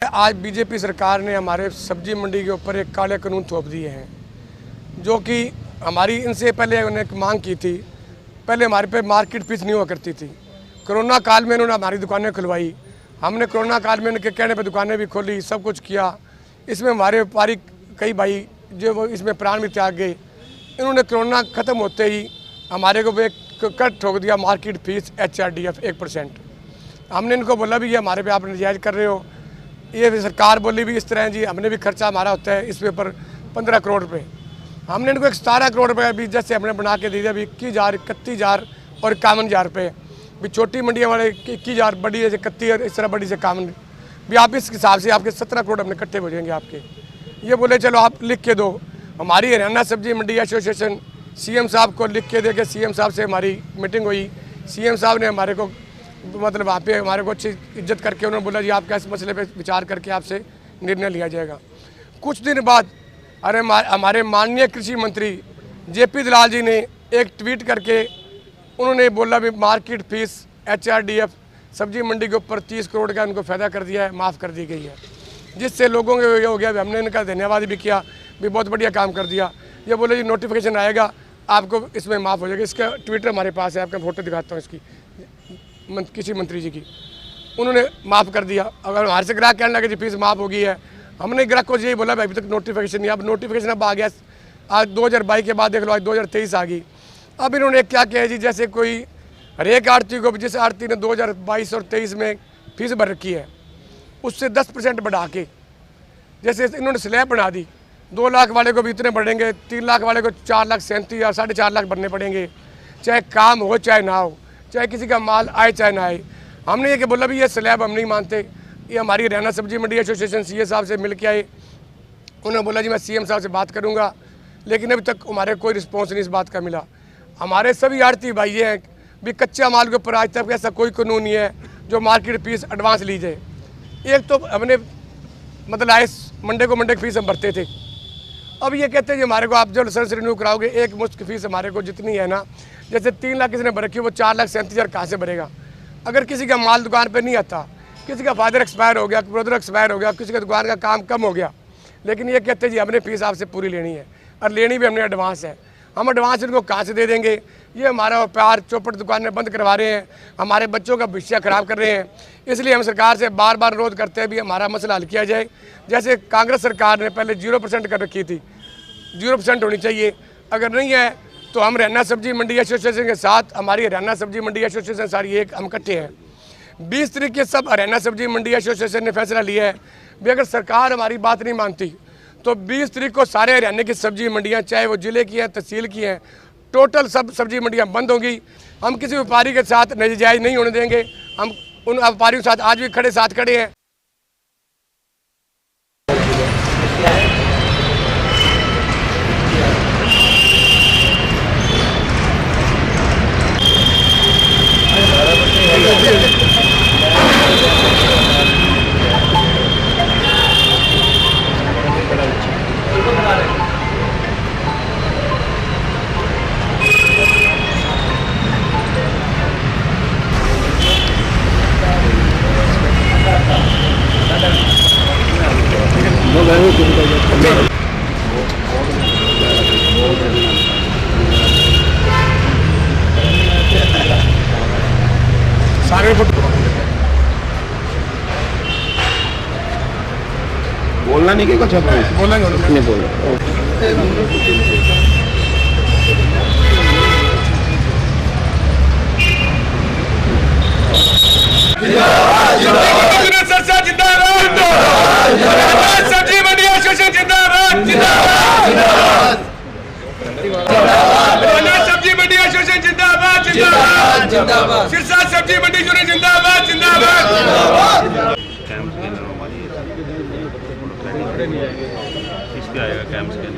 आज बीजेपी सरकार ने हमारे सब्जी मंडी के ऊपर एक काले कानून थोप दिए हैं, जो कि हमारी इनसे पहले उन्होंने एक मांग की थी। पहले हमारे पे मार्केट फीस नहीं हुआ करती थी। कोरोना काल में इन्होंने हमारी दुकानें खुलवाई। हमने कोरोना काल में उनके कहने पे दुकानें भी खोली, सब कुछ किया। इसमें हमारे व्यापारी कई भाई जो वो इसमें प्राण भी त्याग गए। इन्होंने कोरोना ख़त्म होते ही हमारे को एक कट ठोक दिया, मार्केट फीस HRDF 1%। हमने इनको बोला भी ये हमारे पे आप नजायज़ कर रहे हो। ये भी सरकार बोली भी इस तरह है जी, हमने भी खर्चा हमारा होता है इस पे पर 15 करोड़ रुपये। हमने इनको 17 करोड़ रुपये भी जैसे हमने बना के दे दिया, भी 21,000, 31,000 और 51,000 रुपये। भी छोटी मंडियाँ वाले 21,000, बड़ी जैसे 31 और इस तरह बड़ी से 51। भी आप इस हिसाब से आपके 17 करोड़ हमने इकट्ठे हो जाएंगे आपके। ये बोले चलो आप लिख के दो। हमारी हरियाणा सब्जी मंडी एसोसिएशन CM साहब को लिख के दे के CM साहब से हमारी मीटिंग हुई। CM साहब ने हमारे को मतलब वहाँ पे हमारे को अच्छी इज्जत करके उन्होंने बोला जी आपका इस मसले पे विचार करके आपसे निर्णय लिया जाएगा। कुछ दिन बाद हमारे माननीय कृषि मंत्री JP दलाल जी ने एक ट्वीट करके उन्होंने बोला भी मार्केट फीस HRDF सब्जी मंडी के ऊपर 30 करोड़ का उनको फ़ायदा कर दिया है, माफ़ कर दी गई है, जिससे लोगों के ये हो गया। हमने इनका धन्यवाद भी किया, भी बहुत बढ़िया काम कर दिया। ये बोले जी नोटिफिकेशन आएगा आपको इसमें माफ़ हो जाएगा। इसका ट्विटर हमारे पास है, आपका फोटो दिखाता हूँ इसकी, किसी मंत्री जी की। उन्होंने माफ़ कर दिया। अगर हमारे से ग्राहक कहने लगे जी फीस माफ़ हो गई है, हमने ग्राहक को यही बोला भाई अभी तक नोटिफिकेशन नहीं। अब नोटिफिकेशन अब आ गया, आज 2022 के बाद देख लो आज 2023 आ गई। अब इन्होंने क्या किया है जी, जैसे कोई हर एक आड़ती को, जिस आड़ती ने 2022 और 23 में फीस भर रखी है उससे 10% बढ़ा के, जैसे इन्होंने स्लैब बना दी। 2 लाख वाले को भी इतने बढ़ेंगे, 3 लाख वाले को 4,37,000 या 4.5 लाख भरने पड़ेंगे, चाहे काम हो चाहे ना हो, चाहे किसी का माल आए चाहे ना आए। हमने ये कि बोला भी ये स्लैब हम नहीं मानते। ये हमारी हरियाणा सब्जी मंडी एसोसिएशन CA साहब से मिल के आए। उन्होंने बोला जी मैं CM साहब से बात करूँगा, लेकिन अभी तक हमारे कोई रिस्पॉन्स नहीं इस बात का मिला। हमारे सभी आड़ती भाई हैं भी कच्चा माल के ऊपर आज तक ऐसा कोई कानून नहीं है जो मार्केट फीस एडवांस ली जाए। एक तो हमने मतलब आए मंडे को मंडे की फीस हम भरते थे। अब ये कहते हैं कि हमारे को आप जो लाइसेंस रिन्यू कराओगे एक मुश्त फीस हमारे को जितनी है ना, जैसे 3 लाख किसी ने भर रखी है वो 4,37,000 कहाँ से भरेगा। अगर किसी का माल दुकान पे नहीं आता, किसी का फादर एक्सपायर हो गया, ब्रदर एक्सपायर हो गया, किसी का दुकान का काम कम हो गया, लेकिन ये कहते हैं जी हमने फीस आपसे पूरी लेनी है और लेनी भी हमने एडवांस है। हम एडवांस इनको कहाँ से दे देंगे। ये हमारा व्यापार चौपट दुकानें बंद करवा रहे हैं, हमारे बच्चों का भविष्य खराब कर रहे हैं। इसलिए हम सरकार से बार बार अनुरोध करते हैं भी हमारा मसला हल किया जाए। जैसे कांग्रेस सरकार ने पहले 0% कर रखी थी, 0% होनी चाहिए। अगर नहीं है तो हम हरियाणा सब्जी मंडी एसोसिएशन के साथ, हमारी हरियाणा सब्जी मंडी एसोसिएशन सारी एक हम इकट्ठे हैं। 20 तारीख के सब हरियाणा सब्जी मंडी एसोसिएशन ने फैसला लिया है भी अगर सरकार हमारी बात नहीं मानती तो 20 तारीख को सारे हरियाणा की सब्जी मंडियाँ, चाहे वो जिले की हैं, तहसील की हैं, टोटल सब सब्जी मंडियाँ बंद होंगी। हम किसी व्यापारी के साथ नाजायज़ नहीं होने देंगे। हम उन व्यापारियों के साथ आज भी साथ खड़े हैं। सारे बोलना नहीं कि कुछ बोला नहीं बोला। सब्जी मंडी एसोसिएशन जिंदाबाद, सब्जी मंडी एसोसिएशन जिंदाबाद, सिरसा सब्जी मंडी यूनियन जिंदाबाद, किस पे आएगा कैंप स्कैन